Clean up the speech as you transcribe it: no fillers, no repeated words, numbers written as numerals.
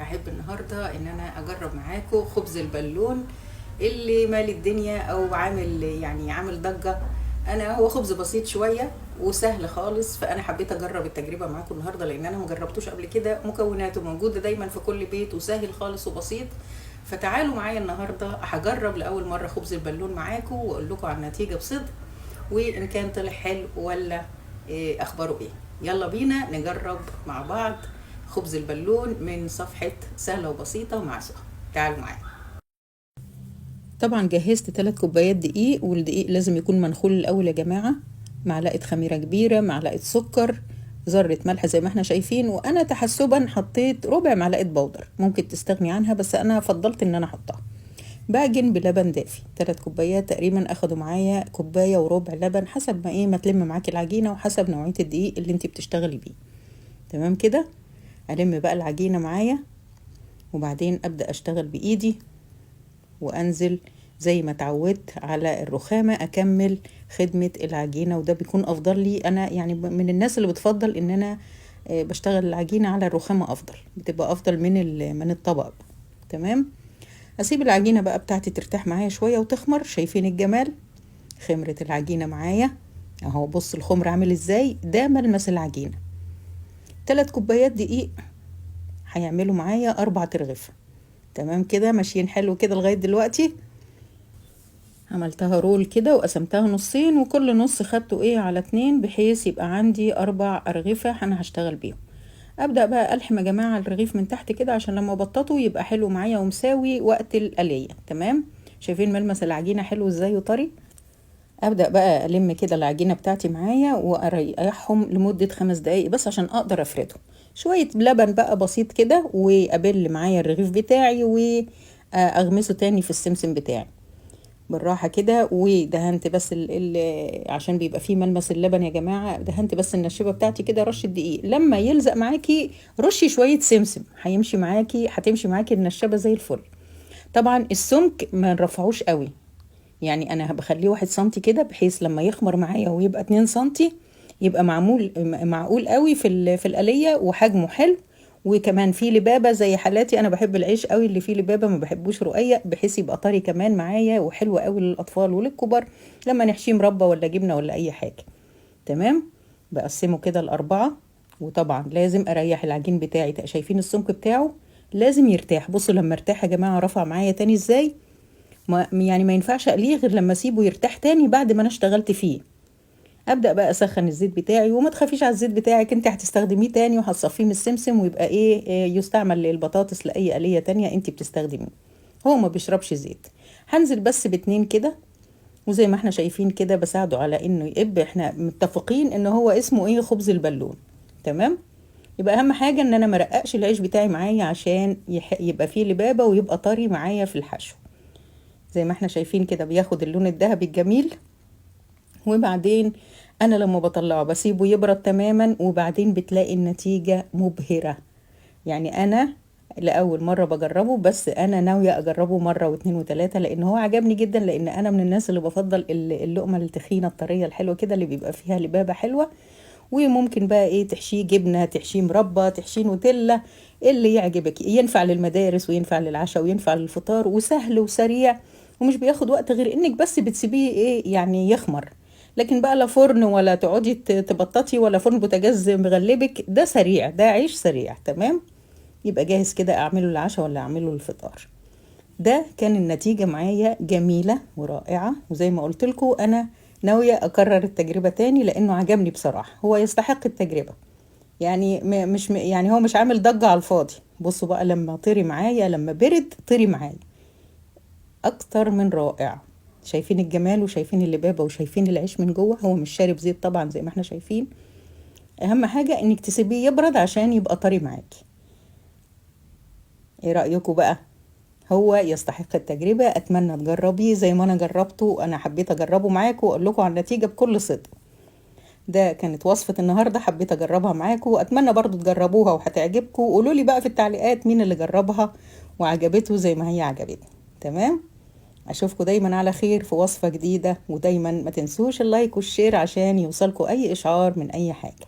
احب النهارده ان انا اجرب معاكم خبز البالون اللي مال الدنيا او عامل ضجه. هو خبز بسيط شويه وسهل خالص، فانا حبيت اجرب التجربه معاكم النهارده لان انا مجربتوش قبل كده. مكوناته موجوده دايما في كل بيت وسهل خالص وبسيط. فتعالوا معايا النهارده هجرب لاول مره خبز البالون معاكم واقول لكم على النتيجه بصدق، وان كان طلع حلو ولا اخباره ايه. يلا بينا نجرب مع بعض خبز البالون من صفحة سهلة وبسيطة مع سهى. تعالوا معايا. طبعا جهزت 3 كوبايات دقيق، والدقيق لازم يكون منخول الاول يا جماعة. معلقة خميرة كبيرة، معلقة سكر، ذرة ملح زي ما احنا شايفين، وانا تحسبا حطيت ربع معلقة بودر، ممكن تستغني عنها بس انا فضلت ان انا احطها. بعجن بلبن دافي، 3 كوبايات تقريبا اخدوا معايا كوباية وربع لبن، حسب ما تلم معاكي العجينة وحسب نوعية الدقيق اللي انت بتشتغلي بيه. تمام كده. ألم بقى العجينة معايا، وبعدين أبدأ أشتغل بإيدي وأنزل زي ما اتعودت على الرخامة، أكمل خدمة العجينة. وده بيكون أفضل لي أنا، يعني من الناس اللي بتفضل إن أنا بشتغل العجينة على الرخامة، أفضل، بتبقى أفضل من الطبق. تمام. أسيب العجينة بقى بتاعتي ترتاح معايا شوية وتخمر. شايفين الجمال؟ خمرة العجينة معايا اهو. بص الخمر عامل ازاي، ده ملمس العجينة. 3 كوبايات دقيق هيعملوا معايا 4 ترغيفة. تمام كده، ماشيين حلو كده لغاية دلوقتي. عملتها رول كده وقسمتها نصين، وكل نص خدته على 2، بحيث يبقى عندي 4 أرغفة انا هشتغل بيهم. ابدأ بقى ألحم يا جماعة الرغيف من تحت كده عشان لما بططه يبقى حلو معايا ومساوي وقت القلية. تمام. شايفين ملمس العجينة حلو ازاي وطري. ابدأ بقى الم كده العجينة بتاعتي معايا واريحهم لمدة 5 دقايق بس عشان اقدر افردهم. شوية لبن بقى بسيط كده، وابل معايا الرغيف بتاعي واغمسه تاني في السمسم بتاعي بالراحة كده. ودهنت بس عشان بيبقى فيه ملمس اللبن يا جماعة، دهنت بس النشابة بتاعتي كده رشة دقيق. لما يلزق معاكي رشي شوية سمسم، هتمشي معاكي النشابة زي الفل. طبعا السمك ما نرفعوش قوي، يعني انا بخليه 1 سنتي كده، بحيث لما يخمر معايا ويبقى 2 سنتي يبقى معقول قوي في القلية وحجمه حلو. وكمان فيه لبابة زي حالاتي، انا بحب العيش قوي اللي فيه لبابة، ما بحبوش رقيق، بحيث يبقى طري كمان معايا وحلو قوي للاطفال وللكبار لما نحشيه مربى ولا جبنة ولا اي حاجة. تمام. بقسمه كده ل4. وطبعا لازم اريح العجين بتاعي. شايفين السمك بتاعه لازم يرتاح. بصوا لما ارتاح يا جماعة رفع معايا تاني ازاي. ما ينفعش اقليه غير لما اسيبه يرتاح تاني بعد ما انا اشتغلت فيه. ابدا بقى اسخن الزيت بتاعي، وما تخافيش على الزيت بتاعك، انت هتستخدميه تاني وهتصفيه من السمسم ويبقى يستعمل للبطاطس لاي آلية تانية انت بتستخدميه. هو ما بيشربش زيت. هنزل بس ب2 كده، وزي ما احنا شايفين كده بساعده على انه يقب. احنا متفقين ان هو اسمه خبز البالون. تمام. يبقى اهم حاجة ان انا مرققش العيش بتاعي معايا عشان يبقى فيه لبابة ويبقى طري معايا في الحشو. زي ما احنا شايفين كده بياخد اللون الذهبي الجميل. وبعدين انا لما بطلعه بسيبه يبرد تماما، وبعدين بتلاقي النتيجة مبهرة. يعني انا لأول مرة بجربه، بس انا ناوية اجربه مرة و2 و3 لان هو عجبني جدا. لان انا من الناس اللي بفضل اللقمة التخينة الطرية الحلوة كده اللي بيبقى فيها لبابة حلوة. وممكن بقى تحشيه جبنة، تحشيه مربى، تحشيه نوتيلا، اللي يعجبك. ينفع للمدارس وينفع للعشاء وينفع للفطار، وسهل وسريع، ومش بياخد وقت غير انك بس بتسيبيه يعني يخمر. لكن بقى لا فرن ولا تقعدي تبططي ولا فرن بوتاجاز مغلبك، ده سريع، ده عيش سريع. تمام. يبقى جاهز كده اعمله العشاء ولا اعمله الفطار. ده كان النتيجة معايا جميلة ورائعة، وزي ما قلت لكم انا ناوية اكرر التجربة تاني لانه عجبني بصراحة، هو يستحق التجربة. يعني مش يعني هو مش عامل ضجة على الفاضي. بصوا بقى لما طري معايا، لما برد طري معايا اكتر من رائع. شايفين الجمال وشايفين اللبابة وشايفين العيش من جوه، هو مش شارب زيت طبعا زي ما احنا شايفين. اهم حاجة انك تسيبيه يبرد عشان يبقى طري معاكي. ايه رأيكم بقى؟ هو يستحق التجربة. اتمنى تجربيه زي ما انا جربته. انا حبيت اجربه معاكم واقول لكم على النتيجة بكل صدق. ده كانت وصفة النهاردة، حبيت اجربها معاكم، واتمنى برضو تجربوها وهتعجبكم. قولوا لي بقى في التعليقات مين اللي جربها وعجبته زي ما هي عجبتني. تمام. اشوفكم دايما على خير في وصفة جديدة، ودايما ما تنسوش اللايك والشير عشان يوصلكم اي اشعار من اي حاجة.